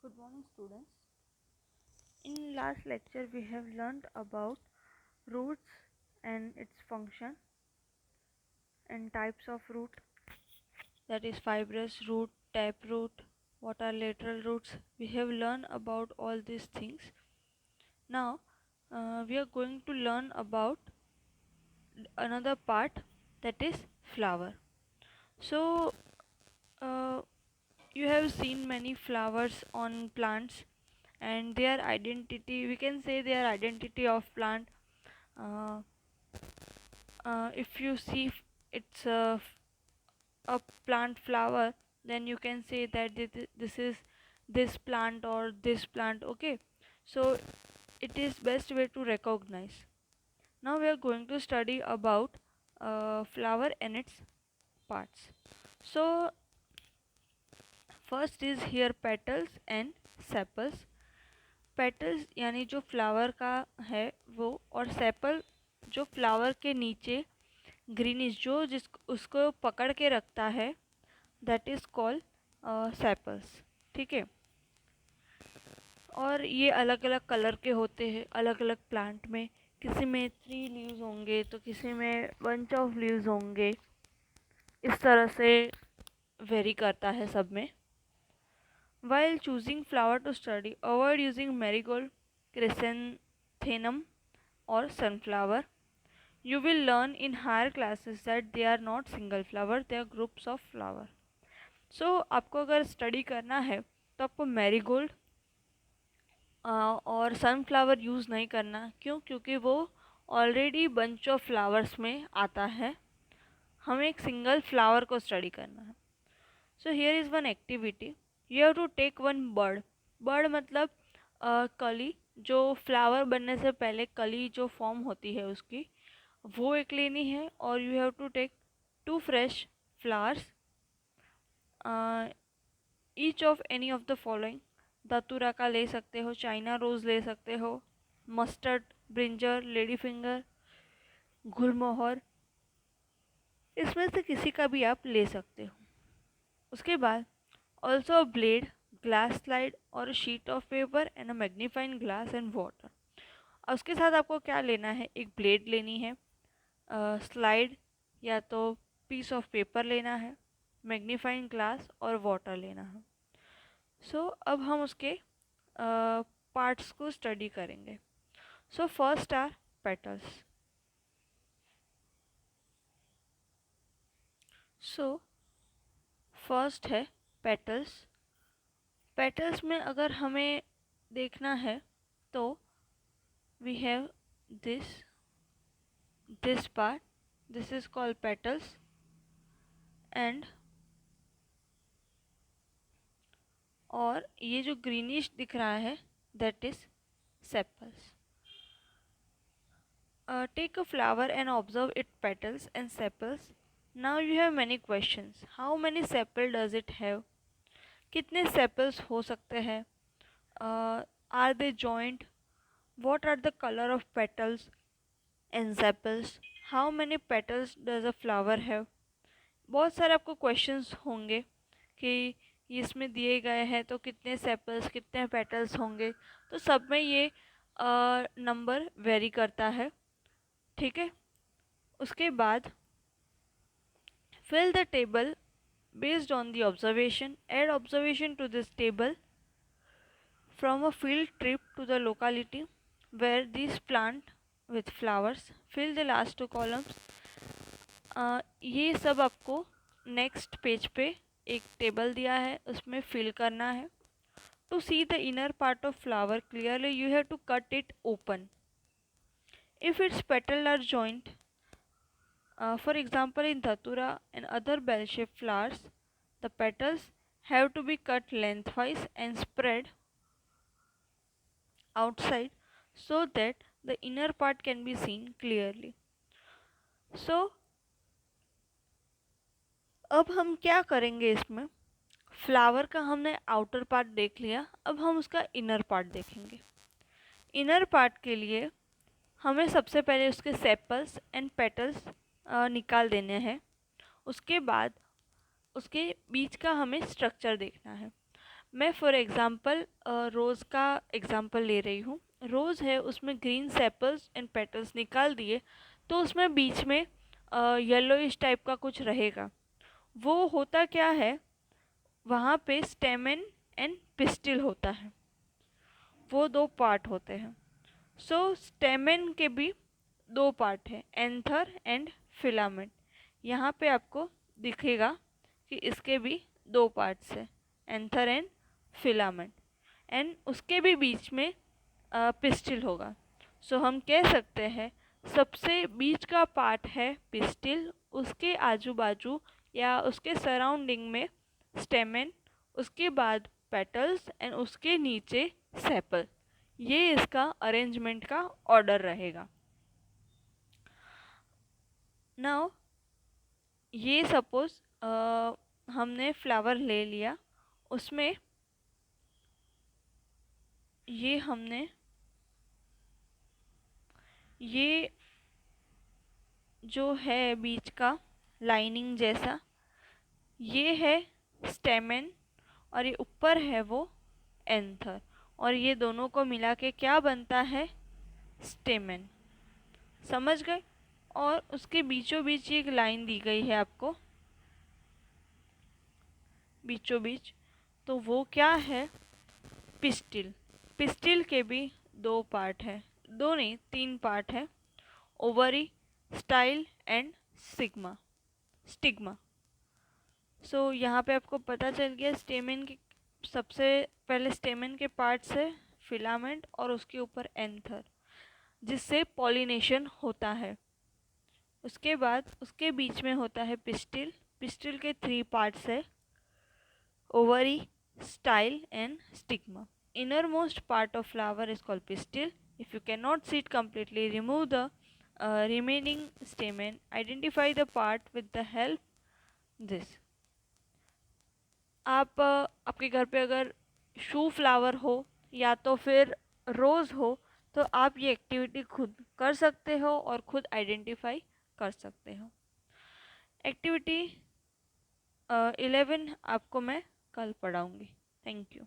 Good morning, students. In last lecture, we have learned about roots and its function and types of root, that is fibrous root, taproot, what are lateral roots. We have learned about all these things. Now, we are going to learn about another part, that is flower. So, uh, you have seen many flowers on plants and their identity, we can say their identity of plant. uh, if you see it's a plant flower, then you can say that this is this plant or this plant. Okay, so it is best way to recognize. Now we are going to study about flower and its parts. So first is here petals and sepals. Petals यानी जो flower का है वो, और sepal जो flower के नीचे greenish जो जिस उसको पकड़ के रखता है, दैट इज़ कॉल्ड सेपल्स। ठीक है, और ये अलग अलग कलर के होते हैं अलग अलग प्लांट में। किसी में 3 लीव्स होंगे तो किसी में बंच ऑफ लीव्स होंगे, इस तरह से वेरी करता है सब में। While choosing flower to study, avoid using marigold, chrysanthemum or sunflower. You will learn in higher classes that they are not single flower, they are groups of flower. So आपको अगर स्टडी करना है तो आपको मैरीगोल्ड और sunflower use नहीं करना। क्यों? क्योंकि वो ऑलरेडी बंच ऑफ फ्लावर्स में आता है, हमें एक सिंगल फ्लावर को स्टडी करना है। So here is one activity, you have to take one bird. Bird मतलब कली, जो फ्लावर बनने से पहले कली जो फॉर्म होती है उसकी, वो एक लेनी है। और you have to take 2 fresh flowers, each of any of the following. दतूरा का ले सकते हो, चाइना रोज़ ले सकते हो, मस्टर्ड, ब्रिंजर, लेडी फिंगर, गुलमोहर, इसमें से किसी का भी आप ले सकते हो। उसके बाद also a blade, glass slide और sheet of paper and a magnifying glass and water. और उसके साथ आपको क्या लेना है? एक ब्लेड लेनी है, स्लाइड या तो पीस ऑफ पेपर लेना है, मैग्नीफाइंग ग्लास और वाटर लेना है। सो अब हम उसके पार्ट्स को स्टडी करेंगे। So first are petals. So first है पेटल्स। पेटल्स में अगर हमें देखना है तो we have this part, this is called petals, and और ये जो ग्रीनिश दिख रहा है that is sepals. Take a flower and observe its petals and sepals. Now you have many questions. How many sepal does it have? कितने sepals हो सकते हैं? Are they joint? What are the color of petals and sepals? How many petals does a flower have? बहुत सारे आपको questions होंगे कि इसमें दिए गए हैं तो कितने सेपल्स कितने पेटल्स होंगे, तो सब में ये नंबर वेरी करता है। ठीक है, उसके बाद fill the table based on the observation, add observation to this table from a field trip to the locality where this plant with flowers, fill the last 2 columns. ये सब आपको नेक्स्ट पेज पे एक टेबल दिया है, उसमें fill करना है। To see the inner part of flower clearly you have to cut it open. If its petal are joint, for example in datura and other bell shape flowers, the petals have to be cut lengthwise and spread outside so that the inner part can be seen clearly. So अब हम क्या करेंगे? इसमें flower का हमने outer part देख लिया, अब हम उसका इनर पार्ट देखेंगे। इनर पार्ट के लिए हमें सबसे पहले उसके सेपल्स एंड पेटल्स निकाल देने हैं। उसके बाद उसके बीच का हमें स्ट्रक्चर देखना है। मैं फॉर एग्ज़ाम्पल रोज़ का एग्ज़ाम्पल ले रही हूँ। रोज़ है, उसमें ग्रीन सेपल्स एंड पेटल्स निकाल दिए तो उसमें बीच में येलोइश टाइप का कुछ रहेगा। वो होता क्या है, वहाँ पे स्टेमेन एंड पिस्टिल होता है, वो दो पार्ट होते हैं। सो स्टेमेन के भी दो पार्ट है, एंथर एंड फिलामेंट। यहाँ पे आपको दिखेगा कि इसके भी दो पार्ट्स है, एंथर एंड फिलामेंट, एंड उसके भी बीच में पिस्टिल होगा। सो हम कह सकते हैं सबसे बीच का पार्ट है पिस्टिल, उसके आजू बाजू या उसके सराउंडिंग में स्टेमेन, उसके बाद पेटल्स एंड उसके नीचे सेपल। ये इसका अरेंजमेंट का ऑर्डर रहेगा। नाउ ये सपोज हमने फ्लावर ले लिया, उसमें ये हमने ये जो है बीच का लाइनिंग जैसा, ये है स्टेमेन और ये ऊपर है वो एंथर, और ये दोनों को मिला के क्या बनता है, स्टेमेन। समझ गए? और उसके बीचों बीच एक लाइन दी गई है आपको, बीचों बीच, तो वो क्या है, पिस्टिल। पिस्टिल के भी दो पार्ट है, दो नहीं तीन पार्ट है, ovary, style and sigma stigma. So यहाँ पे आपको पता चल गया स्टेमेन के, सबसे पहले स्टेमेन के पार्ट्स है फिलामेंट और उसके ऊपर एंथर, जिससे पॉलिनेशन होता है। उसके बाद उसके बीच में होता है पिस्टिल। पिस्टिल के थ्री पार्ट्स है, ovary, style and stigma. Innermost part of flower is called pistil. If you cannot see it completely, remove the remaining stamen. Identify the part with the help this. आप आपके घर पे अगर शू flower हो या तो फिर रोज़ हो तो आप ये एक्टिविटी खुद कर सकते हो और खुद आइडेंटिफाई कर सकते हो। एक्टिविटी 11 आपको मैं कल पढ़ाऊँगी। Thank you.